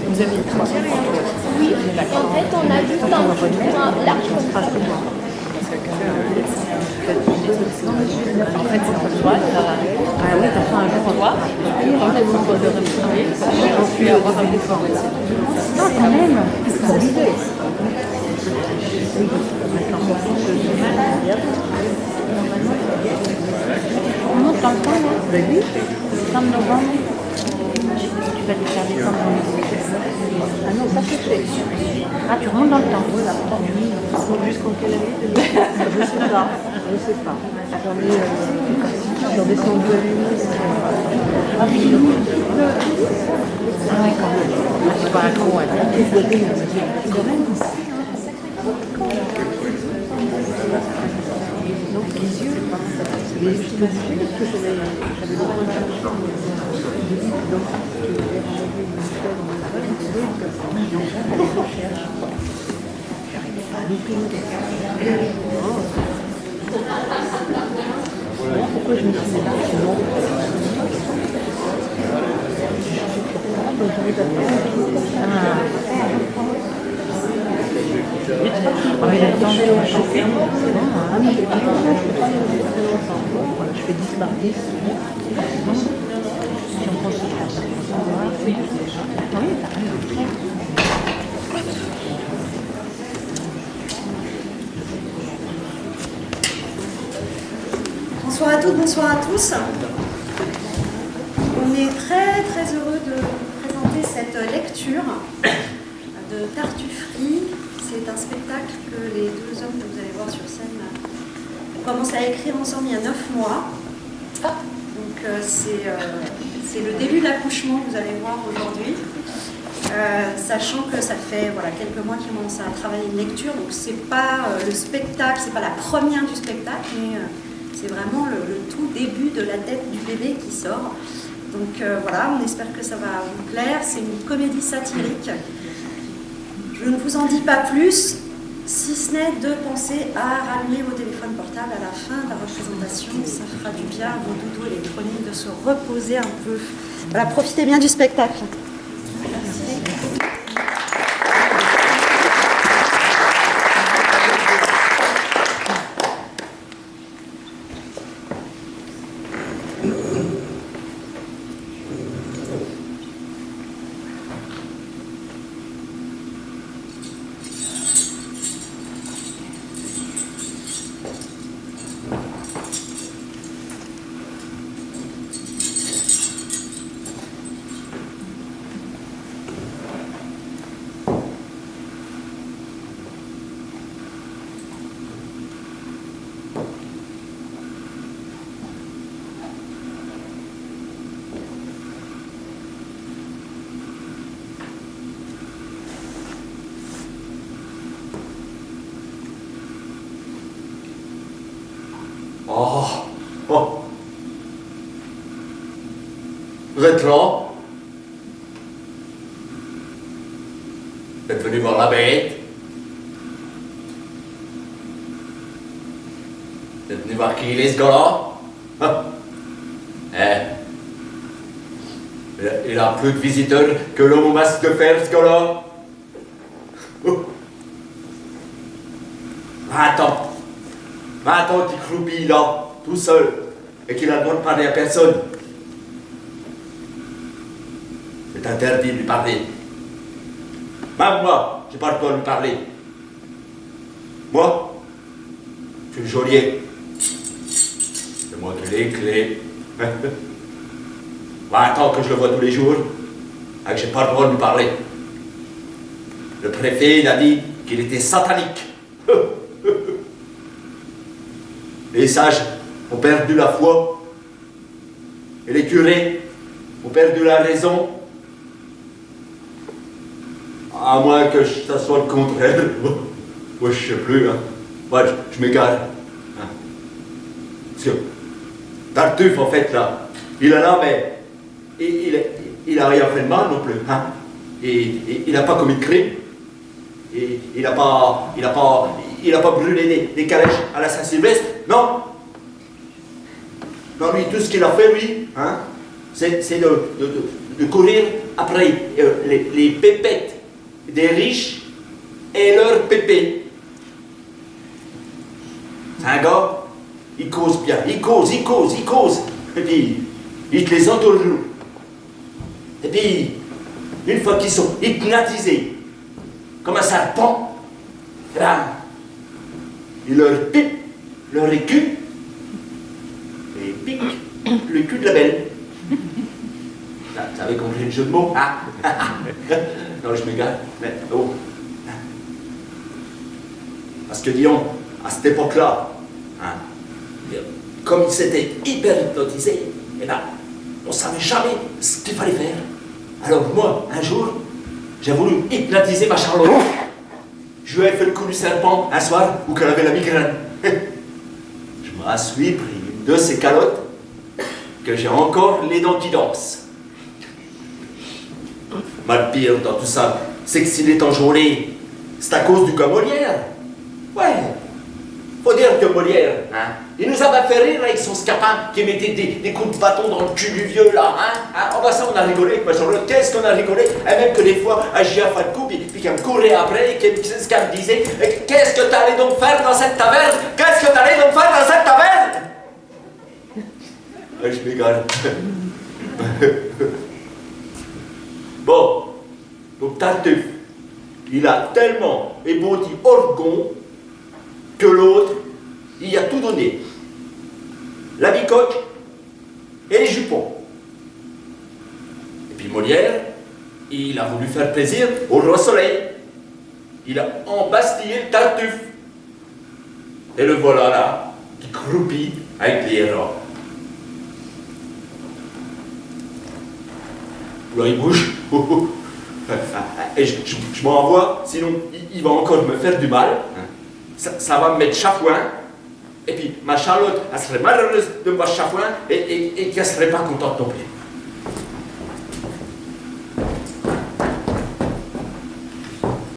Vous avez une transfert? Oui, en fait, on a juste un point large comme ça. En fait, c'est pour toi. Ah oui, t'as fait un jour droit. Quand tu montres de respirer, puis avoir un effort. Non, quand même. C'est obligé. On monte dans le temps, là? Oui. Fin novembre. Tu vas les faire descendre dans les... Ah non, ça c'est fait. Ah, tu remontes dans le temps. Voilà. Jusqu'en quelle année? Je ne sais pas. J'en descendu à l'huile. Ah oui. Ah oui, quand même. Ah, c'est pas un gros, Donc les yeux, mais je te dis que j'avais pourquoi je me suis dit non. Ah oui, le temps de chauffer. Je fais 10 par 10. Si on pense que ça oui, t'as rien. Bonsoir à toutes, bonsoir à tous. On est très très heureux de présenter cette lecture de Tartufferie. C'est un spectacle que les deux hommes que vous allez voir sur scène ont commencé à écrire ensemble il y a 9 mois. Donc c'est le début de l'accouchement que vous allez voir aujourd'hui. Sachant que ça fait quelques mois qu'ils commencent à travailler une lecture, donc c'est pas le spectacle, c'est pas la première du spectacle, mais c'est vraiment le tout début de la tête du bébé qui sort. Donc on espère que ça va vous plaire. C'est une comédie satirique. Je ne vous en dis pas plus, si ce n'est de penser à rallumer vos téléphones portables à la fin de la représentation. Ça fera du bien à vos doudous électroniques de se reposer un peu. Voilà, profitez bien du spectacle. Oh. Vous êtes là? Vous êtes venu voir la bête? Vous êtes venu voir qui il est, ce gars-là? Il a plus de visiteurs que l'homme au masque de fer, ce gars-là. Attends qu'il croupit là, tout seul, et qu'il a le droit de parler à personne. C'est interdit de lui parler. Même moi, j'ai pas le droit de lui parler. Moi, je suis le geôlier. C'est moi qui ai les clés. Attends que je le vois tous les jours, et que j'ai pas le droit de lui parler. Le préfet, il a dit qu'il était satanique. Les sages ont perdu la foi, et les curés ont perdu la raison, à moins que ça soit le contraire. Moi je sais plus, hein. Moi, je m'égare. Hein. Parce que Tartuffe, en fait, là, il est là, mais il a rien fait de mal non plus. Hein. Et il n'a pas commis de crime. Et il n'a pas brûlé des calèches à la Saint-Sylvestre, non. Non, lui, tout ce qu'il a fait, lui, hein, c'est de courir après les pépettes des riches et leurs pépés. C'est un gars, il cause bien, il cause. Et puis, il te les entoure. Et puis, une fois qu'ils sont hypnotisés, comme un serpent, là, il leur pipe leur écu et pique le cul de la belle. Là, vous avez compris le jeu de mots, hein? Non, je m'égare, mais oh. Parce que disons, à cette époque-là, hein, comme ils s'étaient hyper hypnotisés, eh ben, on ne savait jamais ce qu'il fallait faire. Alors moi, un jour, j'ai voulu hypnotiser ma Charlotte. Je lui ai fait le coup du serpent un soir où qu'elle avait la migraine. Je m'en suis pris une de ces calottes que j'ai encore les dents qui dansent. Mais le pire dans tout ça, c'est que s'il est enjôlé, c'est à cause du gars Molière. Ouais, faut dire que Molière, hein, il nous avait fait rire avec son scapin qui mettait des coups de bâton dans le cul du vieux là, hein. Oh bah ça on a rigolé avec ma Charlotte, qu'est-ce qu'on a rigolé. Et même que des fois, j'y ai fait le coup, puis qu'elle me courait après, et qu'elle me disait, qu'est-ce que t'allais donc faire dans cette taverne? Qu'est-ce que t'allais donc faire dans cette taverne? Je m'égale. Bon, donc Tartuffe, il a tellement ébaudi Orgon que l'autre, il y a tout donné. La bicoque et les jupons. Et puis Molière, il a voulu faire plaisir au roi Soleil. Il a embastillé le Tartuffe. Et le voilà là, qui croupit avec les rats. Là, il bouge. Et je m'en envoie, sinon il va encore me faire du mal. Ça va me mettre chafouin. Et puis ma Charlotte, elle serait malheureuse de me voir chafouin et qu'elle ne serait pas contente non plus.